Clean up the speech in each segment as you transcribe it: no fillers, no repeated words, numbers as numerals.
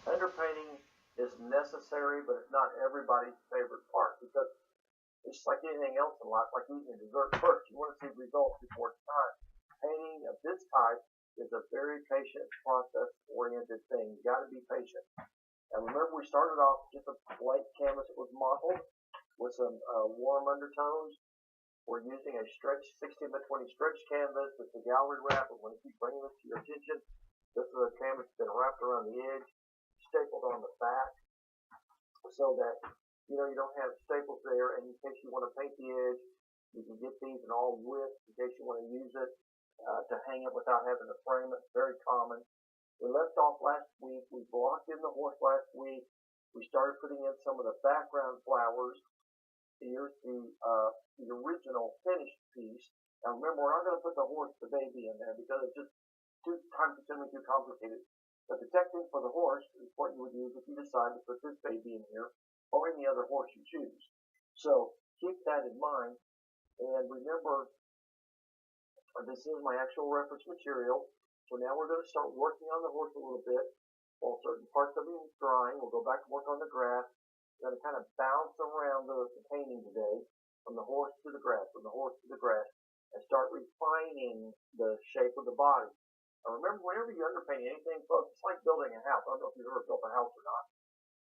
Underpainting is necessary, but it's not everybody's favorite part because it's just like anything else in life, like eating a dessert first. You want to see results before it's time. Painting of this type is a very patient, process-oriented thing. You got to be patient. And remember, we started off just a blank canvas that was mottled with some warm undertones. We're using a stretch 16 by 20 stretch canvas. It's a gallery wrap. I'm going to keep bringing this to your attention. This is a canvas that's been wrapped around the edge, stapled on the back, so that you don't have staples there. And in case you want to paint the edge, you can get these in all widths in case you want to use it to hang it without having to frame it. Very common. We left off last week. We blocked in the horse last week. We started putting in some of the background flowers. Here's the original finished piece. Now remember, we're not going to put the horse, the baby in there because it's just too time-consuming, too complicated. The protecting for the horse is what you would use if you decide to put this baby in here or any other horse you choose. So keep that in mind. And remember, this is my actual reference material. So now we're going to start working on the horse a little bit. While certain parts of him is drying, we'll go back and work on the grass. We're going to kind of bounce around the painting today from the horse to the grass, from the horse to the grass, and start refining the shape of the body. Now remember, whenever you underpaint anything, folks, it's like building a house. I don't know if you've ever built a house or not,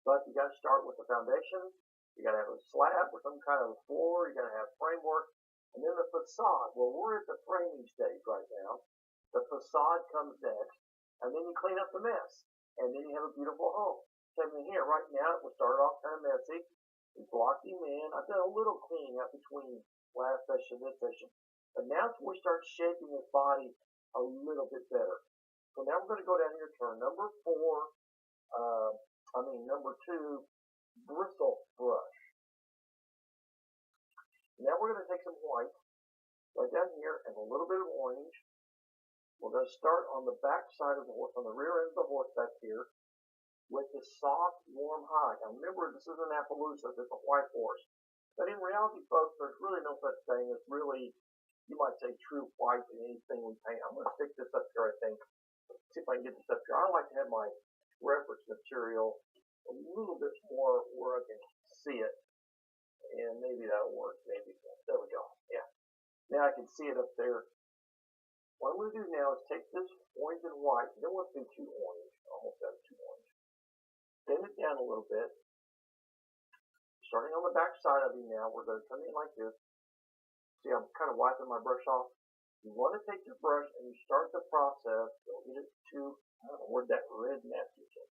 but you got to start with the foundation. You got to have a slab or some kind of floor. You got to have framework, and then the facade. Well, we're at the framing stage right now. The facade comes next, and then you clean up the mess, and then you have a beautiful home. Same thing here. Right now, it will start off kind of messy. We blocked him in. I've done a little cleaning up between last session and this session. But now we start shaping his body a little bit better. So now we're going to go down to your turn. Number 2, bristle brush. Now we're going to take some white right down here and a little bit of orange. We're going to start on the back side of the horse, on the rear end of the horse back here, with the soft, warm hide. Now remember, this is an Appaloosa, it's a white horse. But in reality, folks, there's really no such thing as really, you might say, true white in anything we paint. I'm going to stick this up here, I think. Let's see if I can get this up here. I like to have my reference material a little bit more where I can see it. And maybe that'll work, maybe. There we go. Yeah. Now I can see it up there. What I'm going to do now is take this orange and white. You don't want to be too orange. Almost got it too orange. Bend it down a little bit. Starting on the back side of you now, we're going to come in like this. See, I'm kind of wiping my brush off. You want to take your brush and you start the process. Don't get it too, I don't know where that red nasty is.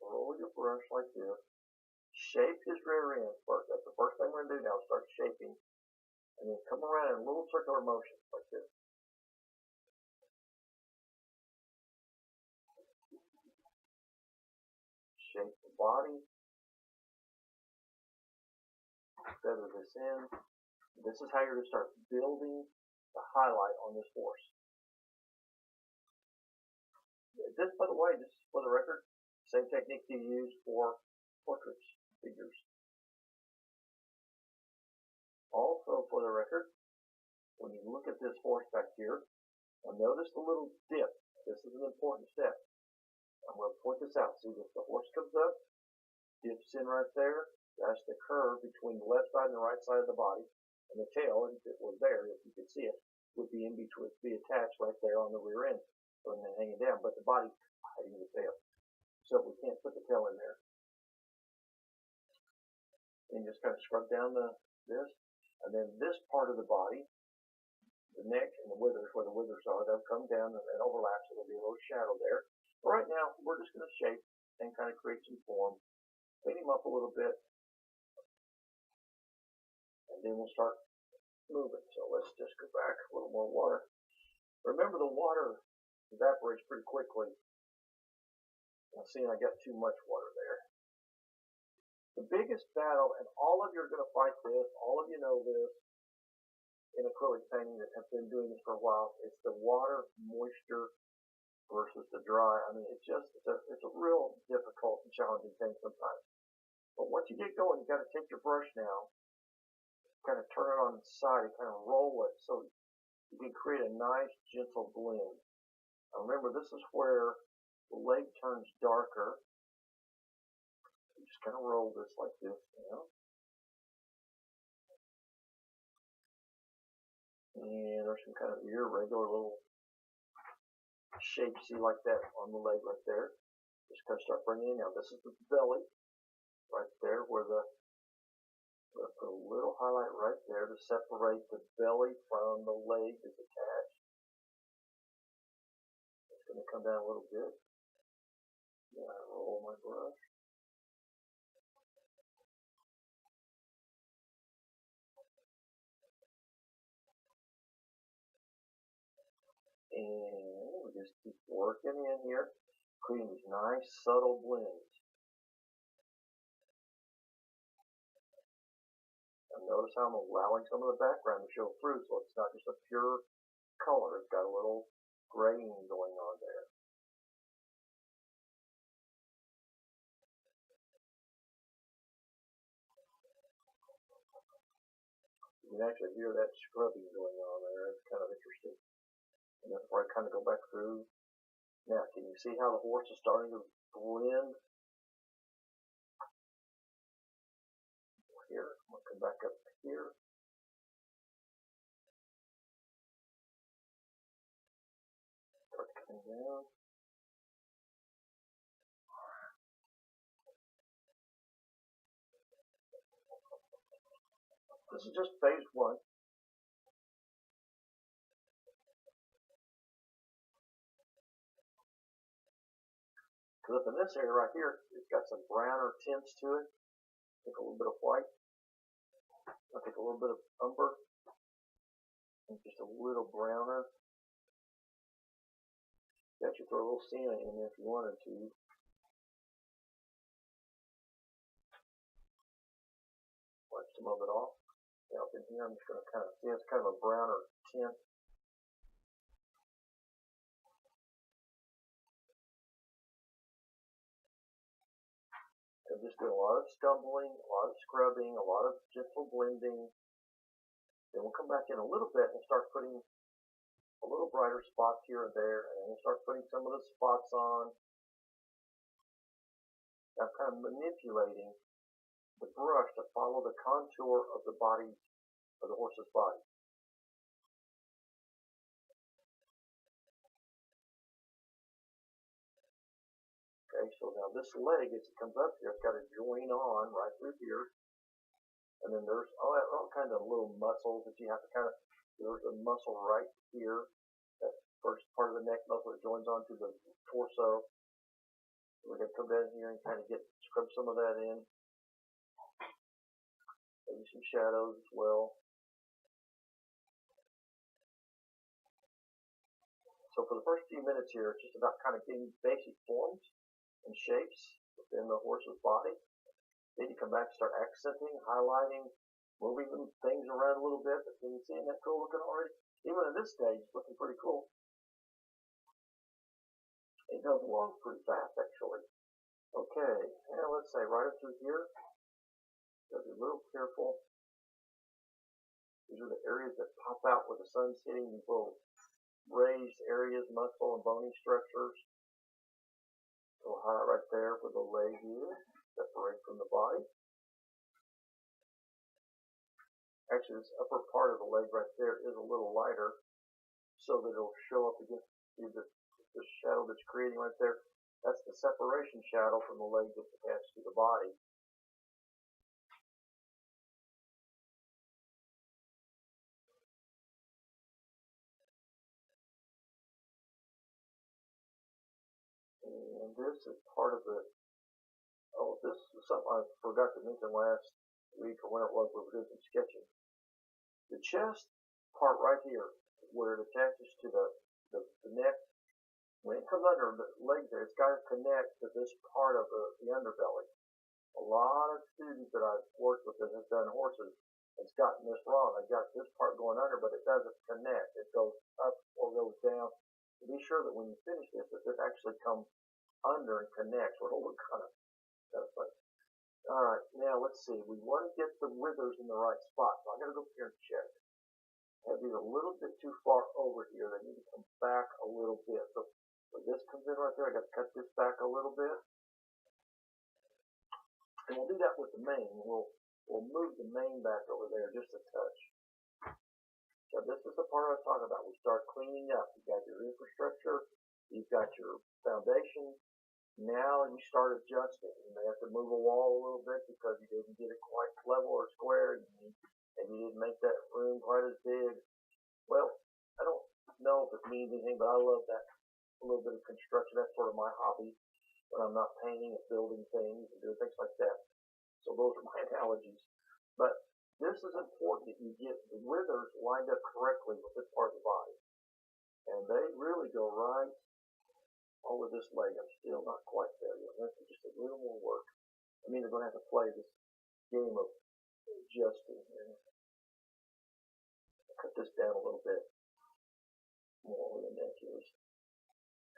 Roll your brush like this. Shape his rear end first. That's the first thing we're going to do now. Start shaping. And then come around in little circular motions like this. Shape the body. Feather this in. This is how you're going to start building the highlight on this horse. This, by the way, just for the record, same technique you use for portraits, figures. Also, for the record, when you look at this horse back here, now notice the little dip. This is an important step. I'm going to point this out. See, if the horse comes up, dips in right there. That's the curve between the left side and the right side of the body. And the tail, if it was there, if you could see it, would be in between, be attached right there on the rear end. So then hanging down, but the body's hiding the tail. So we can't put the tail in there. And just kind of scrub down this. And then this part of the body, the neck and the withers, where the withers are, they'll come down and then overlap, so there'll be a little shadow there. But right now, we're just going to shape and kind of create some form. Clean him up a little bit. And then we'll start moving. So let's just go back a little more water. Remember, the water evaporates pretty quickly. I'm seeing I got too much water there. The biggest battle, and all of you are going to fight this, all of you know this, in acrylic painting that have been doing this for a while, it's the water moisture versus the dry. I mean, it's a real difficult and challenging thing sometimes. But once you get going, you got to take your brush now, kind of turn it on its side and kind of roll it so you can create a nice gentle blend. Now remember, this is where the leg turns darker. You just kind of roll this like this now. And there's some kind of irregular little shapes you like that on the leg right there. Just kind of start bringing it. Now this is the belly right there where the put a little highlight right there to separate the belly from the leg that's attached. It's going to come down a little bit. Then I roll my brush. And we just keep working in here, creating these nice subtle blends. And notice how I'm allowing some of the background to show through, so it's not just a pure color. It's got a little graying going on there. You can actually hear that scrubbing going on there. It's kind of interesting. And that's where I kind of go back through. Now, can you see how the horse is starting to blend? Here, I'm going to come back up here. Start coming down. This is just phase one. Because up in this area right here, it's got some browner tints to it. Take a little bit of white. I'll take a little bit of umber. And just a little browner. You actually throw a little sienna in there if you wanted to. Wipe some of it off. Now up in here, I'm just going to kind of see it's kind of a browner tint. And just do a lot of stumbling, a lot of scrubbing, a lot of gentle blending. Then we'll come back in a little bit and start putting a little brighter spots here and there, and then we'll start putting some of the spots on. I'm kind of manipulating the brush to follow the contour of the body, of the horse's body. Okay, so now this leg, as it comes up here, it's got to join on right through here. And then there's all kinds of little muscles that you have to kind of, there's a muscle right here, that first part of the neck muscle that joins onto the torso. We're going to come down here and kind of scrub some of that in. Maybe some shadows as well. So for the first few minutes here, it's just about kind of getting basic forms and shapes within the horse's body. Then you come back and start accenting, highlighting, moving things around a little bit. But can you see that cool looking already? Even at this stage, it's looking pretty cool. It goes along pretty fast, actually. Okay, now let's say right up through here. Gotta be a little careful. These are the areas that pop out where the sun's hitting, these little raised areas, muscle and bony structures. A little highlight right there where the leg is, separate from the body. Actually, this upper part of the leg right there is a little lighter, so that it'll show up against the shadow that's creating right there. That's the separation shadow from the leg that's attached to the body. And this is part of the, this is something I forgot to mention last week or when it was we were doing some sketching. The chest part right here, where it attaches to the neck, when it comes under the leg there, it's got to connect to this part of the underbelly. A lot of students that I've worked with that have done horses has gotten this wrong. They got this part going under, but it doesn't connect. It goes up or goes down. Be sure that when you finish this, that this actually comes under and connects, or it'll look kind of funny. All right, now let's see. We want to get the withers in the right spot, so I'm going to go up here and check. I have these a little bit too far over here. They need to come back a little bit. So this comes in right there. I got to cut this back a little bit. And we'll do that with the main. We'll move the main back over there just a touch. So this is the part I was talking about. We start cleaning up. You've got your infrastructure. You've got your foundation. Now you start adjusting. You may have to move a wall a little bit because you didn't get it quite level or square, and you didn't make that room quite as big. Well, I don't know if it means anything, but I love that a little bit of construction. That's sort of my hobby when I'm not painting and building things and doing things like that. So those are my analogies. But this is important that you get the withers lined up correctly with this part of the body. And they really go right over this leg. I'm still not quite there yet. That's just a little more work. I mean, they're going to have to play this game of adjusting here. Cut this down a little bit more where the neck is.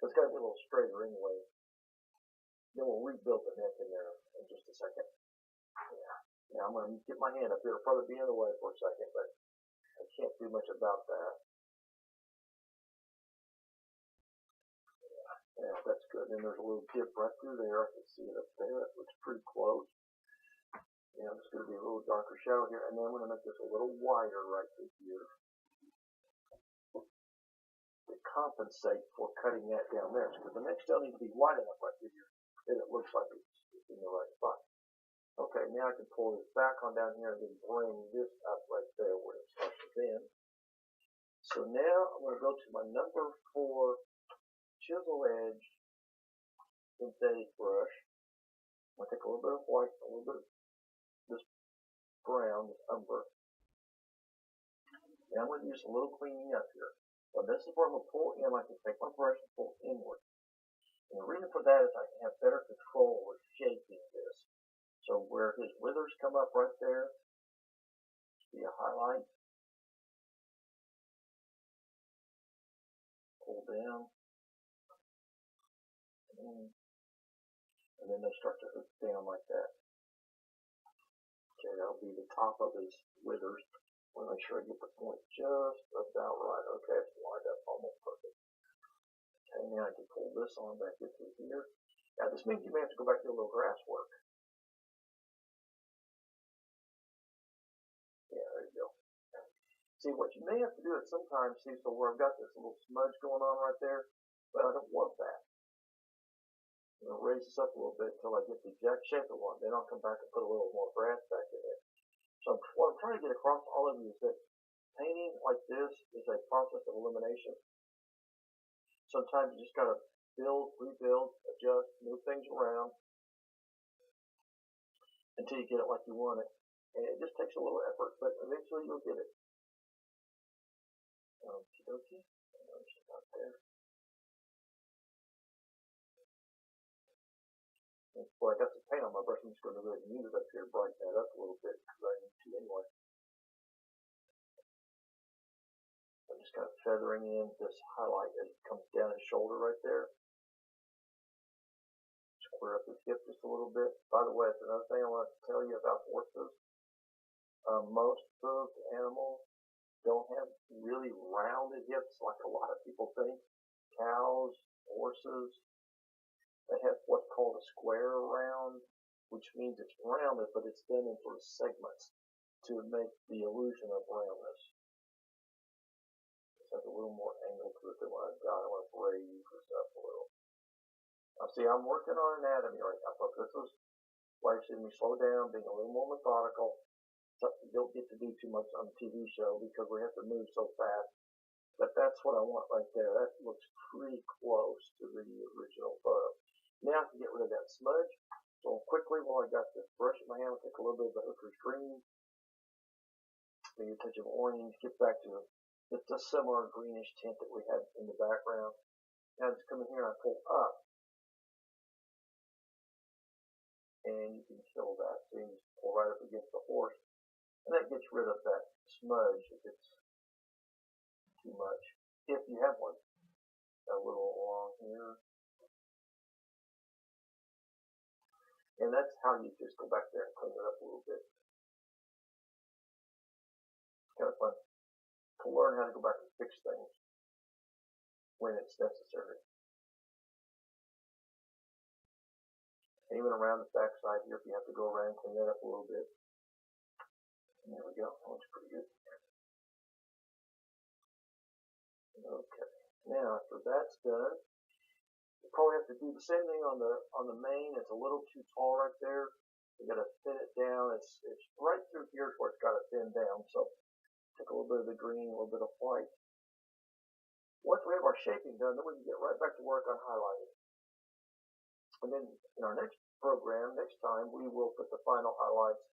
So it's got to be a little straighter anyway. Then we'll rebuild the neck in there in just a second. Yeah. Now I'm going to get my hand up here. It'll probably be in the way for a second, but I can't do much about that. Yeah, that's good. And there's a little dip right through there. I can see it up there. That looks pretty close. Yeah, there's going to be a little darker shadow here. And then I'm going to make this a little wider right through here to compensate for cutting that down there. Because the neck still needs to be wide enough right through here that it looks like it's in the right spot. Okay, now I can pull this back on down here and then bring this up right there where it starts to bend. So now I'm going to go to my number 4 chisel edge synthetic brush. I'm going to take a little bit of white, a little bit of this brown, this umber. Now I'm going to use a little cleaning up here. So this is where I'm going to pull in. I can take my brush and pull inward. And the reason for that is I can have better control with shaping this. So where his withers come up right there, be a highlight. Pull down. And then they start to hook down like that. Okay, that'll be the top of his withers. I want to make sure I get the point just about right. Okay, it's lined up almost perfect. Okay, now I can pull this on back into here. Now this means you may have to go back to a little grass work. Yeah, there you go. See, what you may have to do is sometimes, see, so where I've got this little smudge going on right there, but I don't want that. I'm going to raise this up a little bit until I get the exact shape I want. Then I'll come back and put a little more grass back in it. So what I'm trying to get across to all of you is that painting like this is a process of elimination. Sometimes you just got to build, rebuild, adjust, move things around until you get it like you want it. And it just takes a little effort, but eventually you'll get it. Okie dokie. There's about there. Well, I got some paint on my brush. I'm just going to really use it up here, brighten that up a little bit because I need to anyway. I'm just kind of feathering in this highlight as it comes down his shoulder right there. Square up his hip just a little bit. By the way, that's another thing I want to tell you about horses. Most of the animals don't have really rounded hips like a lot of people think. Cows, horses, they have what's called a square round, which means it's rounded, but it's done in sort of segments to make the illusion of roundness. It has a little more angle to it than what I've got. I want to raise this up a little. Now, see, I'm working on anatomy right now, but this is why you see me slow down, being a little more methodical. Something you don't get to do too much on a TV show because we have to move so fast. But that's what I want right there. That looks pretty close to the original photo. Now I can get rid of that smudge. So quickly, while I got this brush in my hand, I'll take a little bit of the hooker's green, maybe a touch of orange, get back to just a similar greenish tint that we had in the background. Now I just come in here and I pull up, and you can kill that. So you just pull right up against the horse, and that gets rid of that smudge if it's too much. If you have one, a little along here. And that's how you just go back there and clean it up a little bit. It's kind of fun to learn how to go back and fix things when it's necessary. And even around the back side here, if you have to go around and clean that up a little bit. And there we go. That looks pretty good. Okay. Now, after that's done, you probably have to do the same thing on the main. It's a little too tall right there. You got to thin it down. It's right through here where it's got to thin down. So take a little bit of the green, a little bit of white. Once we have our shaping done, then we can get right back to work on highlighting. And then in our next program, next time, we will put the final highlights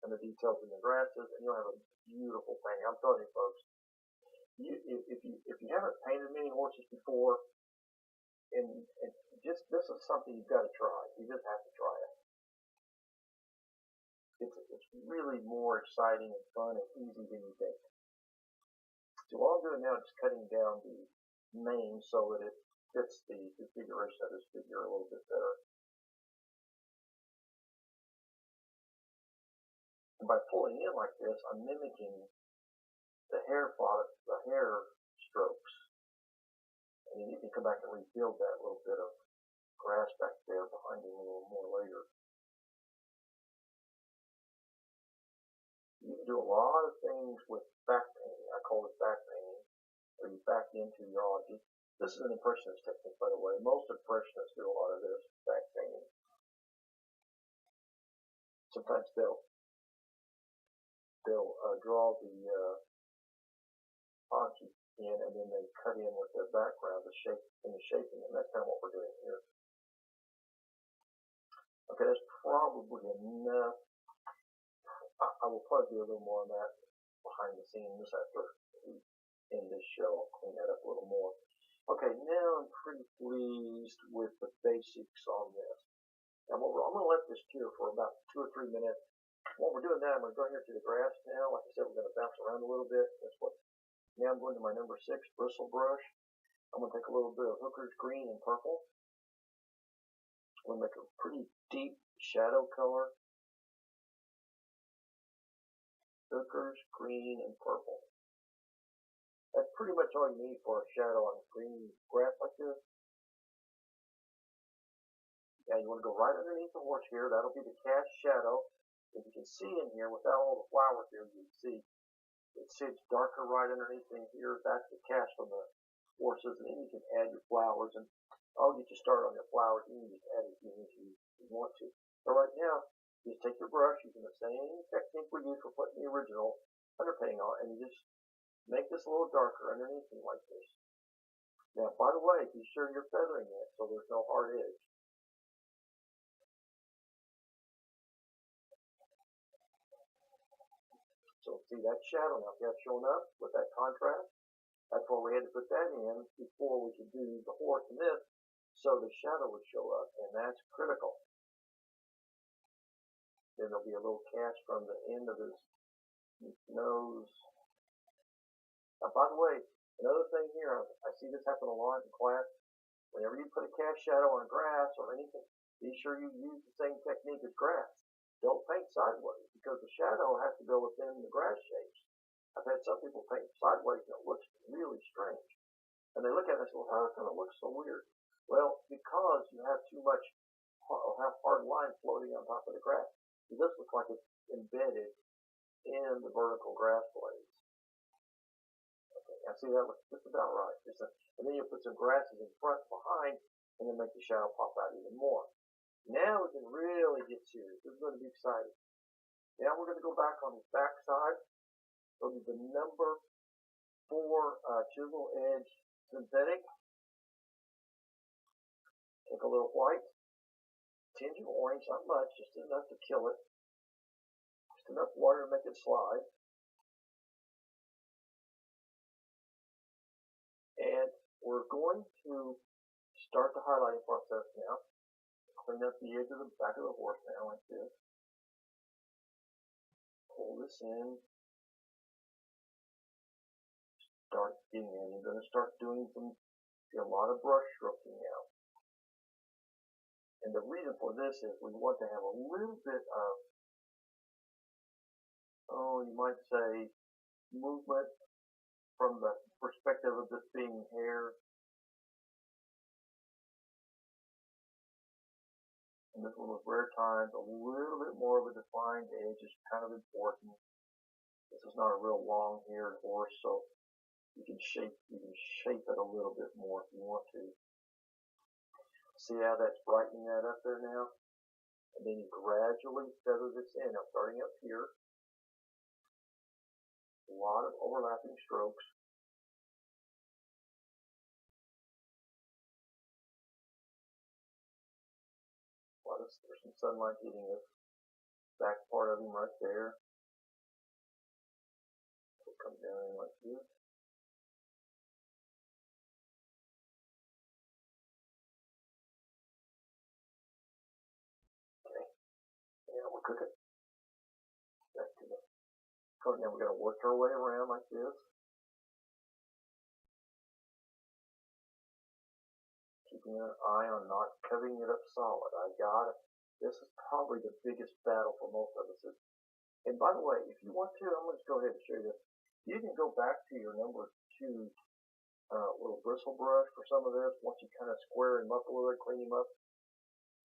and the details in the grasses, and you'll have a beautiful thing. I'm telling you, folks. If you haven't painted many horses before, and just this is something you've got to try. You just have to try it. It's really more exciting and fun and easy than you think. So all I'm doing now is just cutting down the mane so that it fits the configuration of this figure a little bit better. And by pulling in like this, I'm mimicking the hair strokes. And then you can come back and rebuild that little bit of grass back there behind him a little more later. You can do a lot of things with back painting. I call it back painting, where you back into your object. This is an impressionist technique, by the way. Most impressionists do a lot of this back painting. Sometimes they'll draw the object in, and then they cut in with the background, the shaping, and that's kind of what we're doing here. Okay, that's probably enough. I will probably do a little more on that behind the scenes after we end this show. I'll clean that up a little more. Okay, now I'm pretty pleased with the basics on this. Now I'm going to let this cure for about 2 or 3 minutes. While we're doing that, I'm going to go here to the grass now. Like I said, we're going to bounce around a little bit. Now I'm going to my number 6 bristle brush. I'm going to take a little bit of Hooker's green and purple. I'm going to make a pretty deep shadow color. Hooker's green and purple. That's pretty much all you need for a shadow on green grass like this. Now you want to go right underneath the horse here. That'll be the cast shadow. If you can see in here without all the flowers here, you can see it's darker right underneath in here. That's the cast from the horses, and then you can add your flowers. And I'll get you started on your flowers. You can just add as many as you want to. So right now, just take your brush using the same technique we used for putting the original underpainting on, and you just make this a little darker underneath it like this. Now, by the way, be sure you're feathering it so there's no hard edge. So see that shadow now, that's showing up with that contrast. That's why we had to put that in before we could do the horse and this, so the shadow would show up, and that's critical. Then there'll be a little cast from the end of his nose. Now, by the way, another thing here, I see this happen a lot in class. Whenever you put a cast shadow on grass or anything, be sure you use the same technique as grass. Don't paint sideways, because the shadow has to go within the grass shapes. I've had some people paint sideways and it looks really strange. And they look at it and say, well, how come it looks so weird? Well, because you have too much hard line floating on top of the grass. It does look like it's embedded in the vertical grass blades. Okay, now see, that looks just about right. And then you put some grasses in front and behind, and then make the shadow pop out even more. Now we can really get serious. This is going to be exciting. Now we're going to go back on his back side. Go to the number 4 chisel edge synthetic. Take a little white. Tinge of orange, not much, just enough to kill it. Just enough water to make it slide. And we're going to start the highlighting process now. Clean up the edge of the back of the horse now like this. Pull this in. Start getting in. You're going to start doing a lot of brush stroking now. And the reason for this is we want to have a little bit of, you might say, movement from the perspective of this being hair. And this is one of those rare times, a little bit more of a defined edge is kind of important. This is not a real long-haired horse, so you can shape it a little bit more if you want to. See how that's brightening that up there now? And then you gradually feather this in. Now starting up here, a lot of overlapping strokes. There's some sunlight hitting this back part of him right there. It'll come down in like this. Okay. Yeah, we'll cook it. Back to the coat. Now we're going to work our way around like this. Keeping an eye on not covering it up solid. This is probably the biggest battle for most of us. And by the way, if you want to, I'm going to go ahead and show you this. You can go back to your number 2 little bristle brush for some of this. Once you kind of square him up a little bit, clean him up.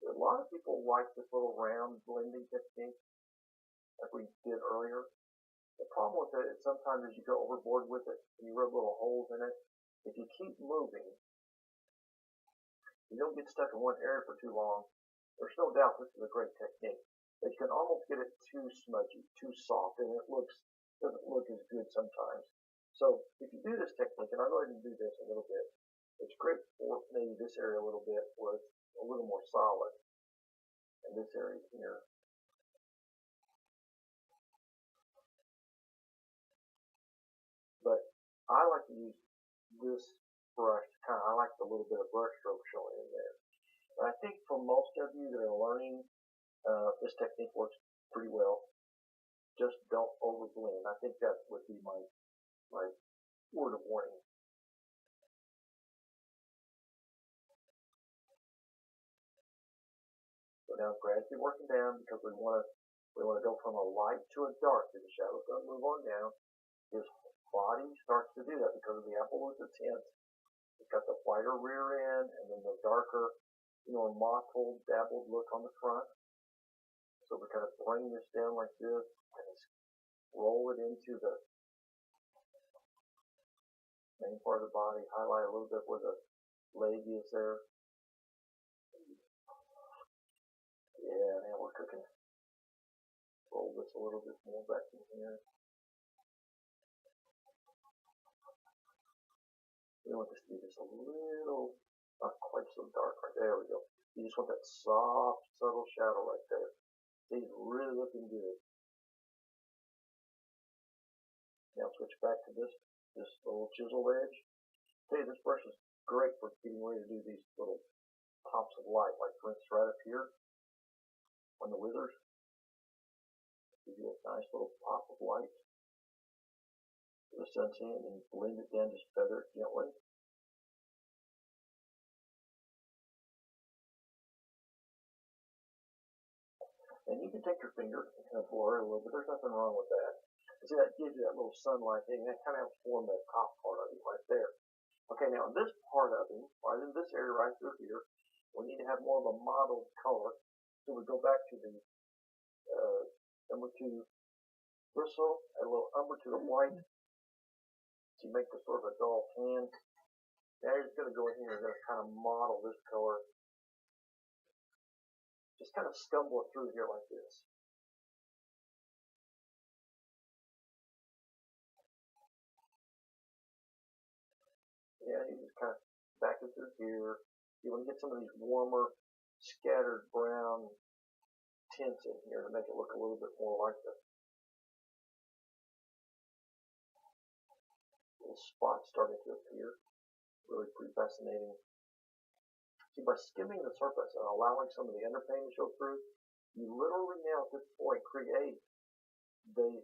A lot of people like this little round blending technique like we did earlier. The problem with it is sometimes as you go overboard with it, and you rub little holes in it, if you keep moving, you don't get stuck in one area for too long. There's no doubt this is a great technique. But you can almost get it too smudgy, too soft, and it doesn't look as good sometimes. So if you do this technique, and I'll go ahead and do this a little bit, it's great for maybe this area a little bit where it's a little more solid, and this area here. But I like to use this brush I like the little bit of brush stroke showing in there. And I think for most of you that are learning, this technique works pretty well. Just don't overblend. I think that would be my word of warning. So now gradually working down because we want to go from a light to a dark. So the shadow's going to move on down. His body starts to do that because of the apple with the tint. It's got the whiter rear end and then the darker, mottled, dabbled look on the front. So we kind of bring this down like this, kind of roll it into the main part of the body, highlight a little bit where the leg is there. Yeah, now we're cooking. Roll this a little bit more back in here. We want this to be just a little, not quite so dark. Right there we go. You just want that soft, subtle shadow right there. He's really looking good. Now switch back to this little chisel edge. Hey, this brush is great for getting ready to do these little pops of light, like for instance right up here on the withers. Give you a nice little pop of light for the sunset, and then blend it down, just feather it gently. And you can take your finger and kind of blur it a little bit. There's nothing wrong with that. See, that gives you that little sunlight thing. That kind of helps form that top part of it right there. Okay, now in this part of him, right in this area right through here, we need to have more of a mottled color. So we go back to the number 2 bristle, add a little umber to the white to make this sort of a dull tan. Now you're just going to go in here and you're going to kind of model this color. Just kind of stumble it through here like this. Yeah, you just kind of back it through here. You want to get some of these warmer, scattered brown tints in here to make it look a little bit more like the little spots starting to appear. Really pretty fascinating. See, by skimming the surface and allowing some of the underpainting to show through, you literally now at this point create the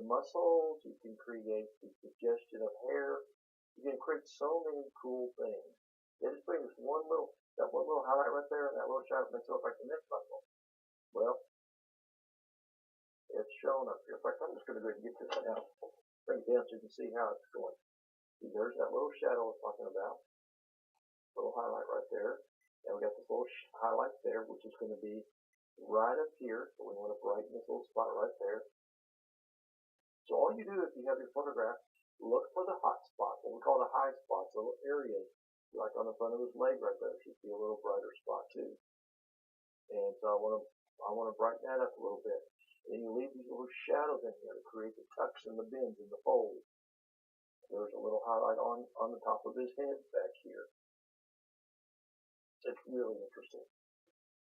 muscles, you can create the suggestion of hair, you can create so many cool things. It just brings that one little highlight right there and that little shadow makes it look like the neck muscle. Well, it's shown up here. In fact, I'm just going to go ahead and get this now. Bring it down so you can see how it's going. See, there's that little shadow I was talking about. Little highlight right there. And we got this little highlight there, which is going to be right up here. So we want to brighten this little spot right there. So all you do if you have your photograph, look for the hot spot, what we call the high spots, the little areas, like on the front of his leg right there. Should be a little brighter spot too. And so I want to brighten that up a little bit. And you leave these little shadows in here to create the tucks and the bends and the folds. There's a little highlight on the top of his head back here. It's really interesting.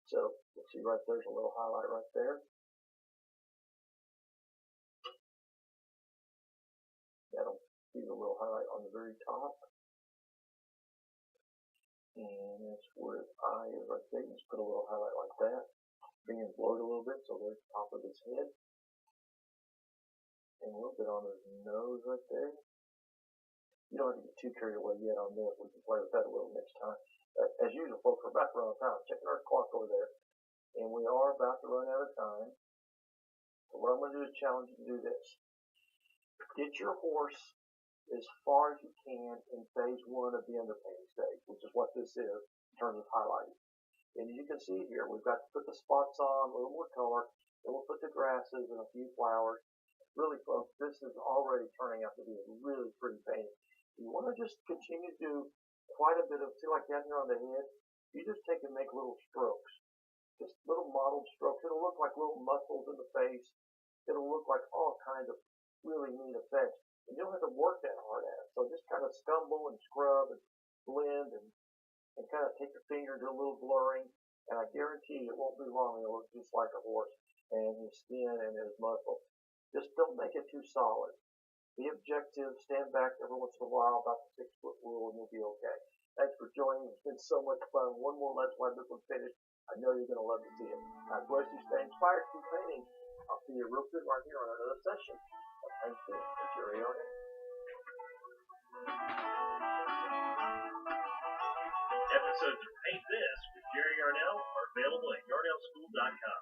So you'll see right there's a little highlight right there. That'll be the little highlight on the very top. And that's where his eye is right there. Just put a little highlight like that. Bring his blurred a little bit so there's the top of his head. And a little bit on his nose right there. You don't have to get too carried away yet on this. We can play with that a little next time. As usual, folks, we're about to run out of time. Checking our clock over there. And we are about to run out of time. So what I'm going to do is challenge you to do this. Get your horse as far as you can in phase 1 of the underpainting stage, which is what this is in terms of highlighting. And you can see here, we've got to put the spots on, a little more color, then we'll put the grasses and a few flowers. Really, folks, this is already turning out to be a really pretty painting. You want to just continue to do quite a bit of, see like down here on the head, you just take and make little strokes. Just little mottled strokes. It'll look like little muscles in the face. It'll look like all kinds of really neat effects. And you don't have to work that hard at it. So just kind of stumble and scrub and blend and kind of take your finger and do a little blurring. And I guarantee you it won't be long. It'll look just like a horse and his skin and his muscle. Just don't make it too solid. Be objective. Stand back every once in a while about the 6-foot rule and you'll be okay. Thanks for joining. It's been so much fun. One more Let's Play. This one's finished. I know you're going to love to see it. God bless you. Stay inspired. Keep painting. I'll see you real soon right here on another session of Paint This with Jerry Arnett. Episodes of Paint This with Jerry Yarnell are available at yarnellschool.com.